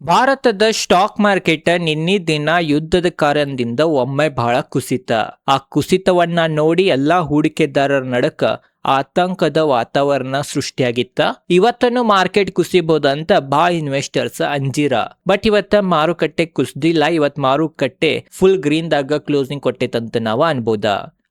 ಭಾರತದ stock market ನಿನ್ನೆ ದಿನ ಯುದ್ಧದ ಕಾರಣದಿಂದ ಒಮ್ಮೆ ಬಹಳ ಕುಸಿತ. ಆ ಕುಸಿತವನ್ನ ನೋಡಿ ಎಲ್ಲಾ ಹೂಡಿಕೆದಾರರ ನಡಕ ಆತಂಕದ ವಾತಾವರಣ ಸೃಷ್ಟಿಯಾಗಿತ್ತ. ಇವತ್ತನ್ನು ಮಾರ್ಕೆಟ್ ಕುಸಿಬಹುದಂತ ಬಹಳ ಇನ್ವೆಸ್ಟರ್ಸ್ ಅಂಜಿರ. ಬಟ್ ಇವತ್ತ ಮಾರುಕಟ್ಟೆ ಕುಸ್ದಿಲ್ಲ. ಇವತ್ ಮಾರುಕಟ್ಟೆ ಫುಲ್ ಗ್ರೀನ್ ದಾಗ ಕ್ಲೋಸಿಂಗ್ ಕೊಟ್ಟೈತಂತ ನಾವು ಅನ್ಬೋದ.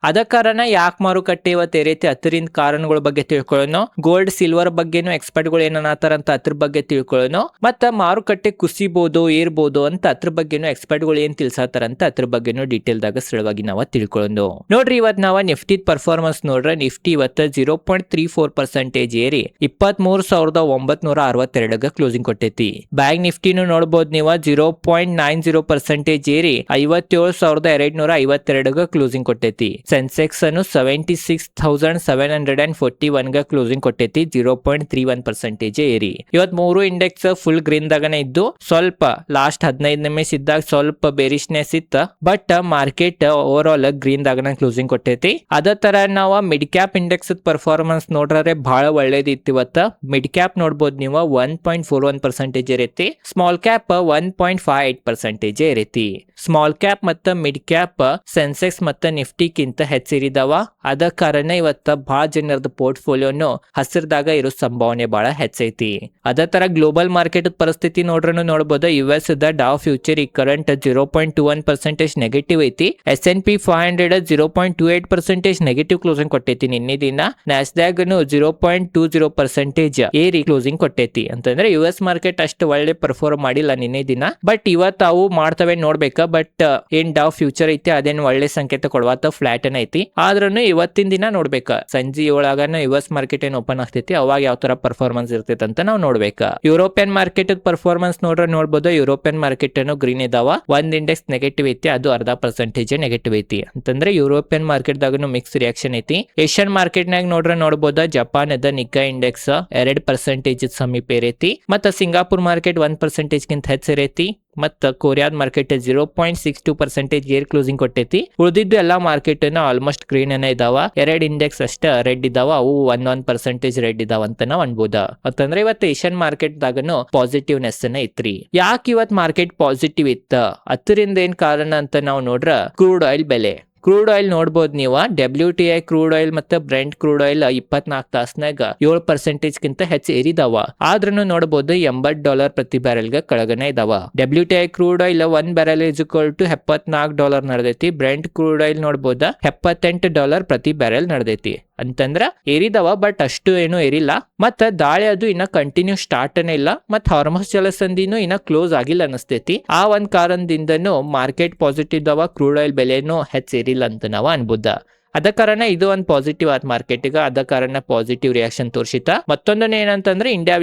ಅದ ಕಾರಣ ಯಾಕೆ ಮಾರುಕಟ್ಟೆ ಇವತ್ತು ಏರೈತಿ ಅದರಿಂದ ಕಾರಣಗಳ ಬಗ್ಗೆ ತಿಳ್ಕೊಳ್ಳೋಣ. ಗೋಲ್ಡ್ ಸಿಲ್ವರ್ ಬಗ್ಗೆನು ಎಕ್ಸ್ಪರ್ಟ್ ಗಳು ಏನನ್ನತಾರ ಅಂತ ಅದ್ರ ಬಗ್ಗೆ ತಿಳ್ಕೊಳ್ಳೋಣ. ಮತ್ತ ಮಾರುಕಟ್ಟೆ ಕುಸಿಬಹುದು ಏರ್ಬೋದು ಅಂತ ಅದ್ರ ಬಗ್ಗೆನು ಎಕ್ಸ್ಪರ್ಟ್ ಗಳು ಏನ್ ತಿಳ್ಸಾತಾರ ಅಂತ ಅದ್ರ ಬಗ್ಗೆನು ಡೀಟೇಲ್ ದಾಗ ಸರಳವಾಗಿ ನಾವ ತಿಳ್ಕೊಳ್ಳೋಣ. ನೋಡ್ರಿ ಇವತ್ ನಾವ ನಿಫ್ಟಿ ಪರ್ಫಾರ್ಮೆನ್ಸ್ ನೋಡ್ರೆ ನಿಫ್ಟಿ ಇವತ್ತು 0.34% ಏರಿ 23,962 ಕ್ಲೋಸಿಂಗ್ ಕೊಟ್ಟೈತಿ. ಬ್ಯಾಂಕ್ ನಿಫ್ಟಿನೂ ನೋಡಬಹುದು ನೀವು 0.90% ಏರಿ 57,252 ಕ್ಲೋಸಿಂಗ್ ಕೊಟ್ಟೈತಿ. ಸೆನ್ಸೆಕ್ಸ್ ಅನ್ನು 76,741 ಕ್ಲೋಸಿಂಗ್ ಕೊಟ್ಟೈತಿ. 0.31% ಏರಿ. ಇವತ್ ಮೂರು ಇಂಡೆಕ್ಸ್ ಫುಲ್ ಗ್ರೀನ್ ದಾಗನೇ ಇದ್ದು ಸ್ವಲ್ಪ ಲಾಸ್ಟ್ 15 ನಿಮಿಷ ಇದ್ದಾಗ ಸ್ವಲ್ಪ ಬೇರಿಶ್ನೆಸ್ ಇತ್ತ. But market over all green ದಾಗನ ಕ್ಲೋಸಿಂಗ್ ಕೊಟ್ಟೈತಿ. ಅದೇ ತರ ನಾವು ಮಿಡ್ ಕ್ಯಾಪ್ ಇಂಡೆಕ್ಸ್ ಪರ್ಫಾರ್ಮೆನ್ಸ್ ನೋಡ್ರೆ ಬಹಳ ಒಳ್ಳೇದಿತ್ತು. ಇವತ್ತ ಮಿಡ್ ಕ್ಯಾಪ್ ನೋಡ್ಬೋದು ನೀವು 1.41% ಇರೈತಿ. ಸ್ಮಾಲ್ ಕ್ಯಾಪ್ 1.58% ಇರೈತಿ. ಸ್ಮಾಲ್ ಕ್ಯಾಪ್ ಮತ್ತು ಮಿಡ್ ಕ್ಯಾಪ್ ಸೆನ್ಸೆಕ್ಸ್ ಮತ್ತು ನಿಫ್ಟಿಗಿಂತ ಹೆಚ್ಚಿರಿದಾವ. ಅದ ಕಾರಣ ಇವತ್ತ ಬಹಳ ಜನರದ ಪೋರ್ಟ್ಫೋಲಿಯೋನು ಹಸಿರದಾಗ ಇರೋ ಸಂಭಾವನೆ ಬಹಳ ಹೆಚ್ಚೈತಿ. ಅದೇ ತರ ಗ್ಲೋಬಲ್ ಮಾರ್ಕೆಟ್ ಪರಿಸ್ಥಿತಿ ನೋಡ್ರೂ ನೋಡಬಹುದು. US ದ ಡಾವ್ ಫ್ಯೂಚರ್ ಈ ಕರೆಂಟ್ 0.21% ನೆಗೆಟಿವ್ ಐತಿ. S&P 500 0.28% ನೆಗೆಟಿವ್ ಕ್ಲೋಸಿಂಗ್ ಕೊಟ್ಟೈತಿ ನಿನ್ನೆ ದಿನ. ನ್ಯಾಸ್ಡ್ಯಾಗ್ 0.20% ಏರಿ ಕ್ಲೋಸಿಂಗ್ ಕೊಟ್ಟೈತಿ. ಅಂತಂದ್ರೆ US ಮಾರ್ಕೆಟ್ ಅಷ್ಟು ಒಳ್ಳೆ ಪರ್ಫಾರ್ಮ್ ಮಾಡಿಲ್ಲ ನಿನ್ನೆ ದಿನ. ಬಟ್ ಇವತ್ತು ಅವು ಮಾಡ್ತವೆ ನೋಡ್ಬೇಕ. ಬಟ್ ಏನ್ ಡಾವ್ ಫ್ಯೂಚರ್ ಐತಿ ಅದೇನ್ ಒಳ್ಳೆ ಸಂಕೇತ ಕೊಡುವತ್ತ ಫ್ಲಾಟ್ ಐತಿ. ಆದ್ರೂ ಇವತ್ತಿನ ದಿನ ನೋಡ್ಬೇಕ. ಸಂಜೆ ಒಳಗನ US ಮಾರ್ಕೆಟ್ ಏನ್ ಓಪನ್ ಆಗ್ತೈತಿ ಅವಾಗ ಯಾವ ತರ ಪರ್ಫಾರ್ಮೆನ್ಸ್ ಇರ್ತೈತಿ ಅಂತ ನಾವು ನೋಡ್ಬೇಕ. ಯುರೋಪಿಯನ್ ಮಾರ್ಕೆಟ್ ಪರ್ಫಾರ್ಮೆನ್ಸ್ ನೋಡ್ಬೋದು. ಯುರೋಪಿಯನ್ ಮಾರ್ಕೆಟ್ ಅನ್ನು ಗ್ರೀನ್ ಇದಾವ. ಒಂದ್ ಇಂಡೆಕ್ಸ್ ನೆಗೆಟಿವ್ ಐತಿ, ಅದು 0.5% ನೆಗೆಟಿವ್ ಐತಿ. ಅಂತಂದ್ರೆ ಯುರೋಪಿಯನ್ ಮಾರ್ಕೆಟ್ ದಾಗನು ಮಿಕ್ಸ್ ರಿಯಾಕ್ಷನ್ ಐತಿ. ಏಷ್ಯನ್ ಮಾರ್ಕೆಟ್ ನಾಗ ನೋಡ್ಬೋದು. ಜಪಾನ್ ಅದ ನಿಕ್ಕಾ ಇಂಡೆಕ್ಸ್ 2% ಸಮೀಪ ಇರೈತಿ. ಮತ್ತ ಸಿಂಗಾಪುರ್ ಮಾರ್ಕೆಟ್ 1% ಗಿಂತ ಹೆಚ್ಚಿರೈತಿ. ಮತ್ತ ಕೊರಿಯಾದ ಮಾರ್ಕೆಟ್ 0.62% ಏರ್ ಕ್ಲೋಸಿಂಗ್ ಕೊಟ್ಟೈತಿ. ಉಳಿದಿದ್ದು ಎಲ್ಲಾ ಮಾರ್ಕೆಟ್ ಆಲ್ಮೋಸ್ಟ್ ಗ್ರೀನ್ ಇದಾವ. 2 ಇಂಡೆಕ್ಸ್ ಅಷ್ಟ ರೆಡ್ ಇದಾವ. ಅವು 1% ರೆಡ್ ಇದಾವ ಅಂತ ನಾವ್ ಅನ್ಬೋದ. ಅಂತಂದ್ರೆ ಇವತ್ತು ಏಷ್ಯನ್ ಮಾರ್ಕೆಟ್ ದಾಗನು ಪಾಸಿಟಿವ್ನೆಸ್ ಐತ್ರಿ. ಯಾಕೆ ಇವತ್ ಮಾರ್ಕೆಟ್ ಪಾಸಿಟಿವ್ ಇತ್ತ ಅದರಿಂದ ಏನ್ ಕಾರಣ ಅಂತ ನಾವು ನೋಡ್ರ ಕ್ರೂಡ್ ಆಯಿಲ್ ಬೆಲೆ. ಕ್ರೂಡ್ ಆಯಿಲ್ ನೋಡ್ಬೋದು ನೀವು. WTI ಕ್ರೂಡ್ ಆಯಿಲ್ ಮತ್ತೆ ಬ್ರೆಂಟ್ ಕ್ರೂಡ್ ಆಯಿಲ್ 24 ತಾಸ್ನಾಗ 7% ಗಿಂತ ಹೆಚ್ಚು ಏರಿದಾವ. ಆದ್ರೂ ನೋಡಬಹುದು $80 ಪ್ರತಿ ಬ್ಯಾರೆಲ್ಗೆ ಕೆಳಗನೆ ಇದಾವ. WTI ಕ್ರೂಡ್ ಆಯಿಲ್ 1 ಬ್ಯಾರೆಲ್ $74 ನಡೆದೈತಿ. ಬ್ರೆಂಟ್ ಕ್ರೂಡ್ ಆಯಿಲ್ ನೋಡಬಹುದು $78 ಪ್ರತಿ ಬ್ಯಾರೆಲ್ ನಡೆದೈತಿ. ಅಂತಂದ್ರ ಏರಿದಾವ ಬಟ್ ಅಷ್ಟು ಏನು ಏರಿಲ್ಲ. ಮತ್ತ ದಾಳಿ ಅದು ಇನ್ನ ಕಂಟಿನ್ಯೂ ಸ್ಟಾರ್ಟ್ ಇಲ್ಲ. ಮತ್ ಹಾರ್ಮೋಸ್ ಜಲಸಂಧಿನೂ ಇನ್ನ ಕ್ಲೋಸ್ ಆಗಿಲ್ಲ ಅನಿಸ್ತೈತಿ. ಆ ಒಂದ್ ಕಾರಣದಿಂದನೂ ಮಾರ್ಕೆಟ್ ಪಾಸಿಟಿವ್ ಇದಾವ. ಕ್ರೂಡ್ ಆಯಿಲ್ ಬೆಲೆನೂ ಹೆಚ್ಚೇರಿಲ್ಲ ಅಂತ ನಾವು ಅನ್ಬೋದ. ಅದ ಕಾರಣ ಇದು ಒಂದು ಪಾಸಿಟಿವ್ ಆದ ಮಾರ್ಕೆಟ್ಗೆ. ಅದ ಕಾರಣ ಪಾಸಿಟಿವ್ ರಿಯಾಕ್ಷನ್ ತೋರಿಸಿತ. ಮತ್ತೊಂದನ್ನ ಏನಂತಂದ್ರೆ ಇಂಡಿಯಾ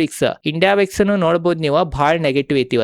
ವಿಕ್ಸ್ ನೋಡಬಹುದು ನೀವು ಬಹಳ ನೆಗೆಟಿವ್ ಐತಿ.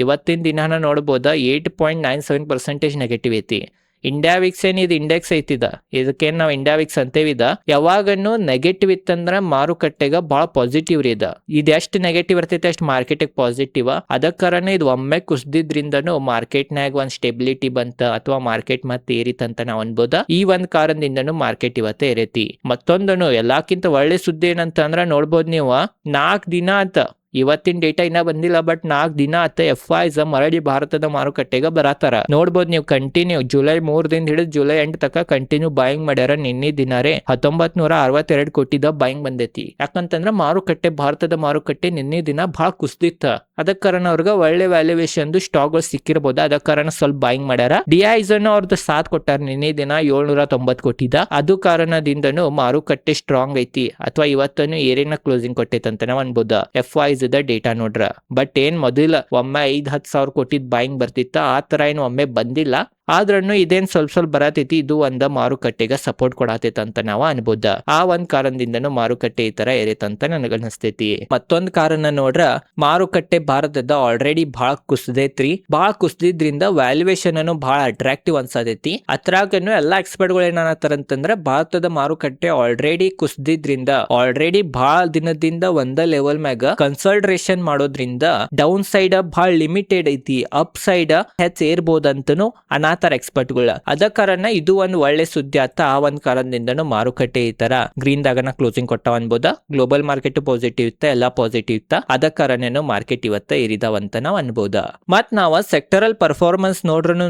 ಇವತ್ತಿನ ದಿನಾನ ನೋಡಬಹುದು 8.97% ನೆಗೆಟಿವ್ ಐತಿ. ಇಂಡಿಯಾ ವಿಕ್ಸ್ ಏನ್ ಇದು ಇಂಡೆಕ್ಸ್ ಐತಿದ, ಇದಕ್ಕೇನ್ ನಾವು ಇಂಡಿಯಾ ವಿಕ್ಸ್ ಅಂತೇವಿದ. ಯಾವಾಗನು ನೆಗೆಟಿವ್ ಇತ್ತಂದ್ರ ಮಾರುಕಟ್ಟೆಗ ಬಹಳ ಪಾಸಿಟಿವ್ ರೀ ಇದ. ಇದು ಎಷ್ಟು ನೆಗೆಟಿವ್ ಇರ್ತೈತಿ ಅಷ್ಟು ಮಾರ್ಕೆಟ್ ಪಾಸಿಟಿವ್. ಅದ ಕಾರಣ ಇದು ಒಮ್ಮೆ ಕುಸ್ದಿದ್ರಿಂದನು ಮಾರ್ಕೆಟ್ ನಾಗ ಒಂದ್ ಸ್ಟೆಬಿಲಿಟಿ ಬಂತ ಅಥವಾ ಮಾರ್ಕೆಟ್ ಮತ್ತೆ ಏರಿತಂತ ನಾವ್ ಅನ್ಬೋದ. ಈ ಒಂದ್ ಕಾರಣದಿಂದನು ಮಾರ್ಕೆಟ್ ಇವತ್ತೇ ಏರೈತಿ. ಮತ್ತೊಂದನು ಎಲ್ಲಾಕ್ಕಿಂತ ಒಳ್ಳೆ ಸುದ್ದಿ ಏನಂತಂದ್ರ ನೋಡ್ಬೋದು ನೀವು 4 ದಿನ ಅಂತ ಇವತ್ತಿನ ಡೇಟಾ ಇನ್ನ ಬಂದಿಲ್ಲ. ಬಟ್ 4 ದಿನ ಆತ FIs ಮರಳಿ ಭಾರತದ ಮಾರುಕಟ್ಟೆಗೆ ಬರತಾರ. ನೋಡ್ಬೋದು ನೀವು ಕಂಟಿನ್ಯೂ ಜುಲೈ 3 ದಿಂದ ಹಿಡಿದು ಜುಲೈ 8 ತಕ ಕಂಟಿನ್ಯೂ ಬಾಯಿಂಗ್ ಮಾಡ್ಯಾರ. ನಿನ್ನೆ ದಿನಾರೇ 1962 ಕೋಟಿದ ಬಾಯಿಂಗ್ ಬಂದೈತಿ. ಯಾಕಂತಂದ್ರ ಮಾರುಕಟ್ಟೆ ಭಾರತದ ಮಾರುಕಟ್ಟೆ ನಿನ್ನೆ ದಿನ ಬಹಳ ಕುಸ್ದಿತ್ತ. ಅದಕ್ಕೆ ಕಾರಣ ಅವ್ರಿಗೆ ಒಳ್ಳೆ ವ್ಯಾಲ್ಯೂಯೇಷನ್ ಸ್ಟಾಕ್ ಗಳು ಸಿಕ್ಕಿರಬಹುದು. ಅದ ಕಾರಣ ಸ್ವಲ್ಪ ಬಾಯಿಂಗ್ ಮಾಡ್ಯಾರ. DIs ಅವ್ರದ್ದು ಸಾಥ್ ಕೊಟ್ಟಾರ ನಿನ್ನೆ ದಿನ 790 ಕೋಟಿದ. ಅದು ಕಾರಣದಿಂದನು ಮಾರುಕಟ್ಟೆ ಸ್ಟ್ರಾಂಗ್ ಐತಿ ಅಥವಾ ಇವತ್ತನು ಏರಿನ ಕ್ಲೋಸಿಂಗ್ ಕೊಟ್ಟೈತಿ ಅಂತ ನಾವ್ ಅನ್ಬೋದ. FIs ಡೇಟಾ ನೋಡ್ರ. ಬಟ್ ಏನ್ ಮೊದಲ ಒಮ್ಮೆ 5-10 ಸಾವಿರ ಕೋಟಿದ್ ಬಾಯಿಂಗ್ ಬರ್ತಿತ್ತ, ಆ ತರ ಏನು ಒಮ್ಮೆ ಬಂದಿಲ್ಲ. ಆದ್ರೂ ಇದೇನ್ ಸ್ವಲ್ಪ ಬರತೈತಿ. ಇದು ಒಂದ ಮಾರುಕಟ್ಟೆಗೆ ಸಪೋರ್ಟ್ ಕೊಡತೈತಿ ಅಂತ ನಾವು ಅನ್ಬೋದ. ಆ ಒಂದ್ ಕಾರಣದಿಂದನು ಮಾರುಕಟ್ಟೆ ಈ ತರ ಏರೈತಂತ ನನಗನ್ನಿಸ್ತೈತಿ. ಮತ್ತೊಂದ್ ಕಾರಣ ನೋಡ್ರ ಮಾರುಕಟ್ಟೆ ಭಾರತದ ಆಲ್ರೆಡಿ ಬಹಳ ಕುಸ್ದೈತ್ರಿ. ಬಹಳ ಕುಸ್ದಿದ್ರಿಂದ ವ್ಯಾಲ್ಯೂಯೇಷನ್ ಅನ್ನು ಬಹಳ ಅಟ್ರಾಕ್ಟಿವ್ ಅನ್ಸತೈತಿ. ಅದ್ರಾಗನು ಎಲ್ಲಾ ಎಕ್ಸ್ಪರ್ಟ್ ಗಳು ಏನಂತಾರಂತಂದ್ರ ಭಾರತದ ಮಾರುಕಟ್ಟೆ ಆಲ್ರೆಡಿ ಕುಸ್ದಿದ್ರಿಂದ ಆಲ್ರೆಡಿ ಬಹಳ ದಿನದಿಂದ ಒಂದ ಲೆವೆಲ್ ಮ್ಯಾಗ ಕನ್ಸಲ್ಟ್ರೇಷನ್ ಮಾಡೋದ್ರಿಂದ ಡೌನ್ ಸೈಡ್ ಬಹಳ ಲಿಮಿಟೆಡ್ ಐತಿ. ಅಪ್ ಸೈಡ್ ಹೆಚ್ಚು ಏರ್ಬೋದಂತನು ಅನ್ನತಾರ ಎಕ್ಸ್ಪರ್ಟ್ಗಳ. ಅದ ಕಾರಣ ಇದು ಒಂದ್ ಒಳ್ಳೆ ಸುದ್ದಿ ಆತ. ಆ ಒಂದ್ ಕಾರಣದಿಂದನು ಮಾರುಕಟ್ಟೆ ಈ ತರ ಗ್ರೀನ್ ದಾಗನ ಕ್ಲೋಸಿಂಗ್ ಕೊಟ್ಟಾವ ಅನ್ಬೋದ. ಗ್ಲೋಬಲ್ ಮಾರ್ಕೆಟ್ ಪಾಸಿಟಿವ್ ಇತ್ತ, ಎಲ್ಲಾ ಪಾಸಿಟಿವ್ ಇತ್ತ. ಅದ ಕಾರಣನು ಮಾರ್ಕೆಟ್ ಇವತ್ತ ಏರಿದಾವಂತ ನಾವ್ ಅನ್ಬೋದ. ಮತ್ ನಾವ ಸೆಕ್ಟರಲ್ ಪರ್ಫಾರ್ಮೆನ್ಸ್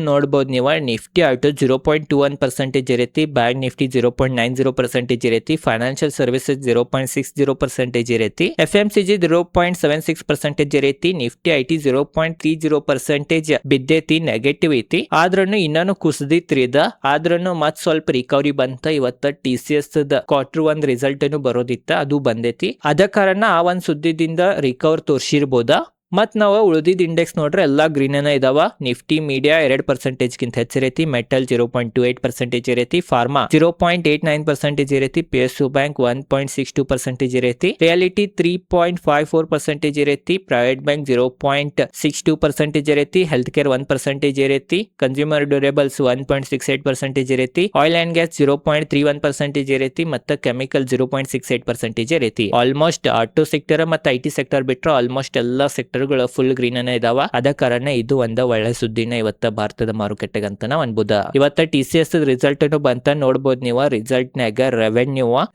ನೋಡ್ಬೋದು ನೀವು. ನಿಫ್ಟಿ ಆಯ್ತು 0.21% ಇರೈತಿ, ಬ್ಯಾಂಕ್ ನಿಫ್ಟಿ 0.90% ಇರೈತಿ, ಫೈನಾನ್ಷಿಯಲ್ ಸರ್ವಿಸಸ್ 0.60% ಇರೈತಿ, FMCG 0.76% ಇರೈತಿ, ನಿಫ್ಟಿ ಐಟಿ 0.30% ಬಿದ್ದೈತಿ, ನೆಗೆಟಿವ್ ಐತಿ. ಆದ್ರೂ ಇನ್ನೂ ಕುಸದಿತ್ರಿ ಇದ. ಆದ್ರೂ ಮತ್ ಸ್ವಲ್ಪ ರಿಕವರಿ ಬಂತ. ಇವತ್ತ TCS ಕ್ವಾರ್ಟರ್ 1 ರಿಸಲ್ಟ್ ಏನು ಬರೋದಿತ್ತ, ಅದು ಬಂದೈತಿ. ಅದ ಕಾರಣ ಆ ಒಂದ್ ಸುದ್ದಿದಿಂದ ರಿಕವರ್ ತೋರ್ಸಿರ್ಬೋದ. ಮತ್ ನಾವು ಉಳಿದಿದ್ ಇಂಡೆಕ್ಸ್ ನೋಡ್ರೆ ಎಲ್ಲಾ ಗ್ರೀನ್ ಅನ್ನ ಇದಾವ. ನಿಫ್ಟಿ ಮೀಡಿಯಾ 2% ಗಿಂತ ಹೆಚ್ಚಿರೈತಿ, ಮೆಟಲ್ 0.28% ಇರೈತಿ, ಫಾರ್ಮಾ 0.89% ಇರೈತಿ, PSU ಬ್ಯಾಂಕ್ 1.62% ಇರೈತಿ, ರಿಯಾಲಿಟಿ 3.54% ಇರೈತಿ, ಪ್ರೈವೇಟ್ ಬ್ಯಾಂಕ್ 0.62% ಇರೈತಿ, ಹೆಲ್ತ್ ಕೇರ್ 1% ಇರೈತಿ, ಕನ್ಸ್ಯೂಮರ್ ಡ್ಯೂರೇಬಲ್ಸ್ 1.68% ಇರೈತಿ, ಆಯಿಲ್ ಅಂಡ್ ಗ್ಯಾಸ್ 0.31% ಇರೈತಿ, ಮತ್ತು ಕೆಮಿಕಲ್ 0.68% ಇರೈತಿ. ಆಲ್ಮೋಸ್ಟ್ ಆಟೋ ಸೆಕ್ಟರ್ ಮತ್ತು IT ಸೆಕ್ಟರ್ ಬಿಟ್ರೆ ಆಲ್ಮೋಸ್ಟ್ ಎಲ್ಲಾ ಸೆಕ್ಟರ್ ಫುಲ್ ಗ್ರೀನ್ ಅನ್ನ ಇದಾವ. ಅದ ಕಾರಣ ಇದು ಒಂದ ಒಳ್ಳೆ ಸುದ್ದಿನ ಇವತ್ತ ಭಾರತದ ಮಾರುಕಟ್ಟೆಗೆ ಅಂತ ನಾವ್ ಅನ್ಬೋದ. ಇವತ್ತ TCS ರಿಸಲ್ಟ್ ಬಂತ ನೋಡ್ಬೋದು ನೀವು. ರಿಸಲ್ಟ್ ನಾಗ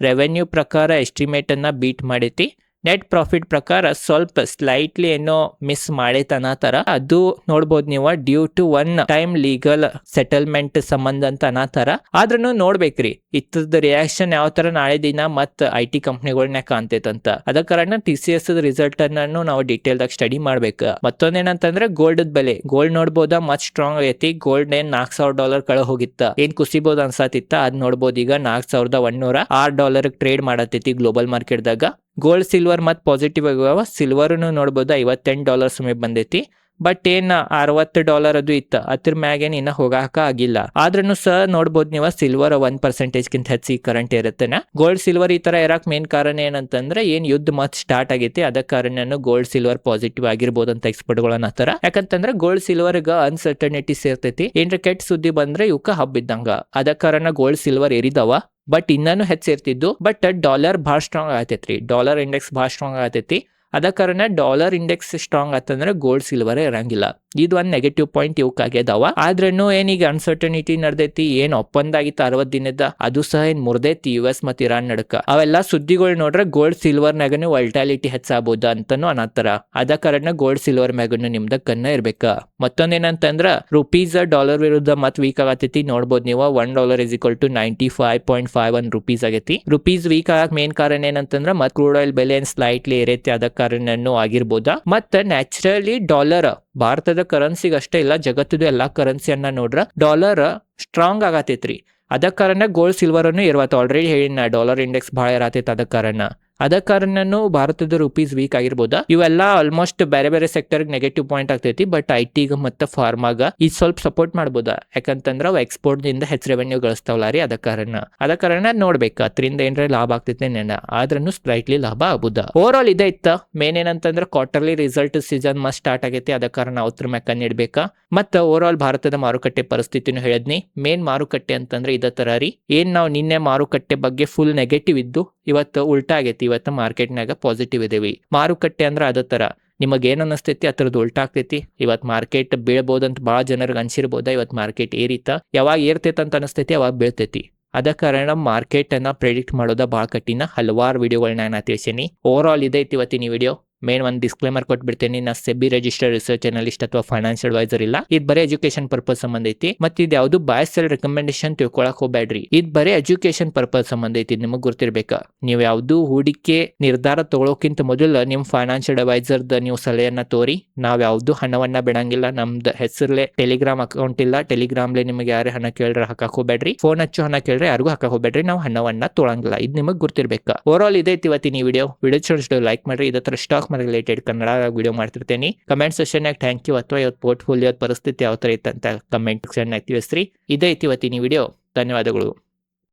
ರೆವೆನ್ಯೂ ಪ್ರಕಾರ ಎಸ್ಟಿಮೇಟ್ ಅನ್ನ ಬೀಟ್ ಮಾಡೈತಿ. ನೆಟ್ ಪ್ರಾಫಿಟ್ ಪ್ರಕಾರ ಸ್ವಲ್ಪ ಸ್ಲೈಟ್ಲಿ ಏನೋ ಮಿಸ್ ಮಾಡೈತನತರ ಅದು ನೋಡ್ಬೋದು ನೀವು. Due to one time legal settlement ಸಂಬಂಧ ಅಂತ ಅನ್ನತಾರ. ಆದ್ರೂ ನೋಡ್ಬೇಕ್ರಿ ಇತ್ತದ ರಿಯಾಕ್ಷನ್ ಯಾವ ತರ ನಾಳೆ ದಿನ ಮತ್ IT ಕಂಪ್ನಿಗಳನ್ನ ಕಾಣ್ತೈತಂತ. ಅದ ಕಾರಣ TCS ರಿಸಲ್ಟ್ ಅನ್ನು ನಾವು ಡೀಟೇಲ್ ದಾಗ ಸ್ಟಡಿ ಮಾಡ್ಬೇಕು. ಮತ್ತೊಂದೇನಂತಂದ್ರೆ ಗೋಲ್ಡ್ ಬೆಲೆ, ಗೋಲ್ಡ್ ನೋಡ್ಬೋದ ಮತ್ ಸ್ಟ್ರಾಂಗ್ ಐತಿ. ಗೋಲ್ಡ್ ಏನ್ $4,000 ಕಳ ಹೋಗಿತ್ತ, ಏನ್ ಕುಸಿಬಹುದು ಅನ್ಸಾತಿತ್ತ, ಅದ್ ನೋಡ್ಬೋದು ಈಗ $4,106 ಟ್ರೇಡ್ ಮಾಡತೈತಿ ಗ್ಲೋಬಲ್ ಮಾರ್ಕೆಟ್ ದಾಗ. ಗೋಲ್ಡ್ ಸಿಲ್ವರ್ ಮತ್ ಪಾಸಿಟಿವ್ ಆಗ್ಯಾವ. ಸಿಲ್ವರ್ ನೋಡ್ಬೋದು $58 ಸಮಯ ಬಂದೈತಿ. ಬಟ್ ಏನ್ $60 ಅದು ಇತ್ತ, ಅದ್ರ ಮ್ಯಾಗ ಏನ್ ಇನ್ನ ಹೋಗಾಕ ಆಗಿಲ್ಲ. ಆದ್ರೂ ಸಹ ನೋಡ್ಬೋದು ನೀವು ಸಿಲ್ವರ್ 1% ಗಿಂತ ಹೆಚ್ಚಿ ಕರೆಂಟ್ ಇರುತ್ತೇನೆ. ಗೋಲ್ಡ್ ಸಿಲ್ವರ್ ಈ ತರ ಇರಕ್ ಮೇನ್ ಕಾರಣ ಏನಂತಂದ್ರೆ ಏನ್ ಯುದ್ಧ ಮತ್ ಸ್ಟಾರ್ಟ್ ಆಗೈತಿ. ಅದ ಕಾರಣ ಗೋಲ್ಡ್ ಸಿಲ್ವರ್ ಪಾಸಿಟಿವ್ ಆಗಿರ್ಬೋದು ಅಂತ ಎಕ್ಸ್ಪರ್ಟ್ ಗಳು ಅನ್ನತಾರ. ಯಾಕಂತಂದ್ರೆ ಗೋಲ್ಡ್ ಸಿಲ್ವರ್ ಗ ಅನ್ಸರ್ಟನಿಟಿ ಸೇರ್ತೈತಿ. ಏನ್ರ ಕೆಟ್ಟ ಸುದ್ದಿ ಬಂದ್ರೆ ಇವಕ್ಕ ಹಬ್ಬಿದ್ದಂಗ. ಅದ ಕಾರಣ ಗೋಲ್ಡ್ ಸಿಲ್ವರ್ ಏರಿದಾವ. ಬಟ್ ಇನ್ನೂ ಹೆಚ್ಚಿರ್ತಿದ್ದು. ಬಟ್ ಡಾಲರ್ ಭಾಳ ಸ್ಟ್ರಾಂಗ್ ಆಗತೈತ್ರಿ. ಡಾಲರ್ ಇಂಡೆಕ್ಸ್ ಭಾಳ ಸ್ಟ್ರಾಂಗ್ ಆಗತೈತಿ. ಅದ ಕಾರಣ ಡಾಲರ್ ಇಂಡೆಕ್ಸ್ ಸ್ಟ್ರಾಂಗ್ ಆತಂದ್ರೆ ಗೋಲ್ಡ್ ಸಿಲ್ವರ್ ಇರಂಗಿಲ್ಲ. ಇದು ಒಂದ್ ನೆಗೆಟಿವ್ ಪಾಯಿಂಟ್ ಇವಕ್ ಆಗ್ಯದಾವ. ಆದ್ರೂ ಏನೀಗ ಅನ್ಸರ್ಟನಿಟಿ ನಡೆದೈತಿ. ಏನ್ ಒಪ್ಪಂದ ಆಗಿತ್ತು 60 ದಿನದ, ಅದು ಸಹ ಏನ್ ಮುರ್ದೈತಿ US ಮತ್ ಇರಾನ್ ನಡಕ. ಅವೆಲ್ಲಾ ಸುದ್ದಿಗಳು ನೋಡ್ರೆ ಗೋಲ್ಡ್ ಸಿಲ್ವರ್ ಮ್ಯಾಗನು ವಲ್ಟಾಲಿಟಿ ಹೆಚ್ಚಾಗಬಹುದು ಅಂತಾನು ಅನ್ನತ್ತಾರ. ಅದ ಕಾರಣ ಗೋಲ್ಡ್ ಸಿಲ್ವರ್ ಮ್ಯಾಗನು ನಿಮ್ದ ಕನ್ನ ಇರ್ಬೇಕ. ಮತ್ತೊಂದೇನಂತಂದ್ರ ರುಪೀಸ್ ಡಾಲರ್ ವಿರುದ್ಧ ಮತ್ ವೀಕ್ ಆಗತೈತಿ. ನೋಡ್ಬೋದು ನೀವು $1 = 95.51 ರುಪೀಸ್ ಆಗೈತಿ. ರುಪೀಸ್ ವೀಕ್ ಆಗಕ್ ಮೇನ್ ಕಾರಣ ಏನಂತಂದ್ರ ಮತ್ ಕ್ರೂಡ್ ಆಯಿಲ್ ಬೆಲೆ ಏನ್ ಸ್ಲೈಟ್ಲಿ ಏರೈತಿ. ಅದ ಕಾರಣನು ಆಗಿರ್ಬೋದ. ಮತ್ತ ನ್ಯಾಚುರಲಿ ಡಾಲರ್ ಭಾರತದ ಕರೆನ್ಸಿಗೆ ಅಷ್ಟೇ ಇಲ್ಲ, ಜಗತ್ತದ ಎಲ್ಲಾ ಕರೆನ್ಸಿಯನ್ನ ನೋಡ್ರ ಡಾಲರ್ ಸ್ಟ್ರಾಂಗ್ ಆಗತೈತ್ರಿ. ಅದ ಕಾರಣ ಗೋಲ್ಡ್ ಸಿಲ್ವರ್ ಅನ್ನು ಇರ್ವತ್ತ. ಆಲ್ರೆಡಿ ಹೇಳಿನ ಡಾಲರ್ ಇಂಡೆಕ್ಸ್ ಬಹಳ ಇರತೈತಿ. ಅದ ಕಾರಣನು ಭಾರತದ ರುಪೀಸ್ ವೀಕ್ ಆಗಿರ್ಬೋದ. ಇವೆಲ್ಲ ಆಲ್ಮೋಸ್ಟ್ ಬೇರೆ ಬೇರೆ ಸೆಕ್ಟರ್ ನೆಗೆಟಿವ್ ಪಾಯಿಂಟ್ ಆಗ್ತೈತಿ. ಬಟ್ IT ಮತ್ತೆ ಫಾರ್ಮಾಗ ಇದು ಸ್ವಲ್ಪ ಸಪೋರ್ಟ್ ಮಾಡ್ಬೋದ. ಯಾಕಂತಂದ್ರ ಅವು ಎಕ್ಸ್ಪೋರ್ಟ್ ದಿಂದ ಹೆಚ್ಚು ರೆವೆನ್ಯೂ ಗಳಿಸ್ತಾವಲ್ಲ ರೀ. ಅದ ಕಾರಣ ನೋಡ್ಬೇಕು ಅದರಿಂದ ಏನ್ರ ಲಾಭ ಆಗ್ತೈತೆ ಆದ್ರೂ ಸ್ಲೈಟ್ಲಿ ಲಾಭ ಆಗ್ಬೋದ. ಓವರ್ ಆಲ್ ಇದೇ ಇತ್ತ. ಮೇನ್ ಏನಂತಂದ್ರೆ quarterly result season must start ಆಗೈತಿ. ಅದ ಕಾರಣ ಅವ್ರ ಮ್ಯಾಕ ನೀಡ್ಬೇಕಾ. ಮತ್ತ ಓವರ್ ಆಲ್ ಭಾರತದ ಮಾರುಕಟ್ಟೆ ಪರಿಸ್ಥಿತಿನೂ ಹೇಳಿದ್ನಿ. ಮೇನ್ ಮಾರುಕಟ್ಟೆ ಅಂತಂದ್ರೆ ಇದ ತರ ರೀ. ಏನ್ ನಾವು ನಿನ್ನೆ ಮಾರುಕಟ್ಟೆ ಬಗ್ಗೆ ಫುಲ್ ನೆಗೆಟಿವ್ ಇದ್ದು ಇವತ್ತು ಉಲ್ಟಾ ಆಗೈತಿ. ಇವತ್ತು ಮಾರ್ಕೆಟ್ನಾಗ ಪಾಸಿಟಿವ್ ಇದೇವಿ. ಮಾರುಕಟ್ಟೆ ಅಂದ್ರೆ ಅದ ತರ ನಿಮಗ್ ಏನ್ ಅನಸ್ತೈತಿ ಅದ್ರದ್ದು ಉಲ್ಟಾ ಆಗ್ತೈತಿ. ಇವತ್ ಮಾರ್ಕೆಟ್ ಬೀಳ್ಬೋದಂತ ಬಾಳ ಜನರಿಗೆ ಅನ್ಸಿರ್ಬೋದ. ಇವತ್ ಮಾರ್ಕೆಟ್ ಏರಿತ, ಯಾವಾಗ ಏರ್ತೈತಿ ಅಂತ ಅನಸ್ತೈತಿ ಅವಾಗ ಬೀಳ್ತೈತಿ. ಅದ ಕಾರಣ ಮಾರ್ಕೆಟ್ ಅನ್ನ ಪ್ರೆಡಿಕ್ಟ್ ಮಾಡೋದ ಬಾಳ ಕಠಿಣ. ಹಲವಾರು ವಿಡಿಯೋಗಳನ್ನ ನಾನು ತಿಳಿಸೀನಿ. ಓವರ್ ಆಲ್ ಇದೈತಿ ಇವತ್ತಿನ ವಿಡಿಯೋ. ಮೇನ್ ಒಂದು ಡಿಸ್ಕ್ಲೇಮರ್ ಕೊಟ್ಬಿಡ್ತೇನೆ. ನಾ ಸೆಬಿ ರಿಜಿಸ್ಟರ್ಡ್ ರಿಸರ್ಚ್ ಅನಲಿಸ್ಟ್ ಅಥವಾ ಫೈನಾನ್ಷಿಯಲ್ ಅಡ್ವೈಸರ್ ಇಲ್ಲ. ಇದು ಬರೀ ಎಜುಕೇಶನ್ ಪರ್ಪಸ್ ಸಂಬಂಧ ಐತಿ. ಮತ್ತೆ ಇದು ಯಾವ್ದು ಬೈ ಸೆಲ್ ರೆಕಮೆಂಡೇಶನ್ ತಿಳ್ಕೊಳಕ್ ಹೋಗ್ಬೇಡ್ರಿ. ಇದು ಬರೀ ಎಜುಕೇಶನ್ ಪರ್ಪಸ್ ಸಂಬಂಧ ಐತಿ. ನಿಮಗ್ ಗೊತ್ತಿರ್ಬೇಕ. ನೀವು ಯಾವ್ದು ಹೂಡಿಕೆ ನಿರ್ಧಾರ ತಗೊಳೋಕ್ಕಿಂತ ಮೊದಲು ನಿಮ್ ಫೈನಾನ್ಷಿಯಲ್ ಅಡ್ವೈಸರ್ ನೀವು ಸಲಹೆಯನ್ನ ತೋರಿ. ನಾವ್ ಯಾವ್ದು ಹಣವನ್ನ ಬಿಡಂಗಿಲ್ಲ. ನಮ್ದು ಹೆಸರ್ಲೆ ಟೆಲಿಗ್ರಾಮ್ ಅಕೌಂಟ್ ಇಲ್ಲ. ಟೆಲಿಗ್ರಾಮ್ಲೆ ನಿಮಗೆ ಯಾರೇ ಹಣ ಕೇಳ್ರೆ ಹಾಕಕ್ ಹೋಗ್ಬೇಡ್ರಿ. ಫೋನ್ ಹಚ್ಚು ಹಣ ಕೇಳ್ರೆ ಯಾರಿಗೂ ಹಾಕಕ್ ಹೋಗ್ಬೇಡ್ರಿ. ನಾವು ಹಣವನ್ನ ತೊಳಂಗಿಲ್ಲ. ಇದು ನಿಮಗ್ ಗೊತ್ತಿರ್ಬೇಕ. ಓವರ್ ಆಲ್ ಇದೈತಿ ಇವತ್ತಿನ ವಿಡಿಯೋ ಲೈಕ್ ಮಾಡ್ರಿ. ಇದೇ ತರ ಸ್ಟಾಕ್ ರಿಲೇಟೆಡ್ ಕನ್ನಡ ವಿಡಿಯೋ ಮಾಡ್ತಿರ್ತೇನೆ. ಕಮೆಂಟ್ ಸೆಕ್ಷನ್ ನಾಗ ಥ್ಯಾಂಕ್ ಯು ಅಥವಾ ಇವತ್ತು ಪೋರ್ಟ್ಫೋಲಿಯೋ ಪರಿಸ್ಥಿತಿ ಯಾವ ತರ ಇತ್ತು ಅಂತ ಕಮೆಂಟ್ ಸೆಕ್ಷನ್ ನಾಗ ತಿಳಿಸ್ರಿ. ಇದೇ ಐತಿ ಇವತ್ತಿನ ವಿಡಿಯೋ. ಧನ್ಯವಾದಗಳು.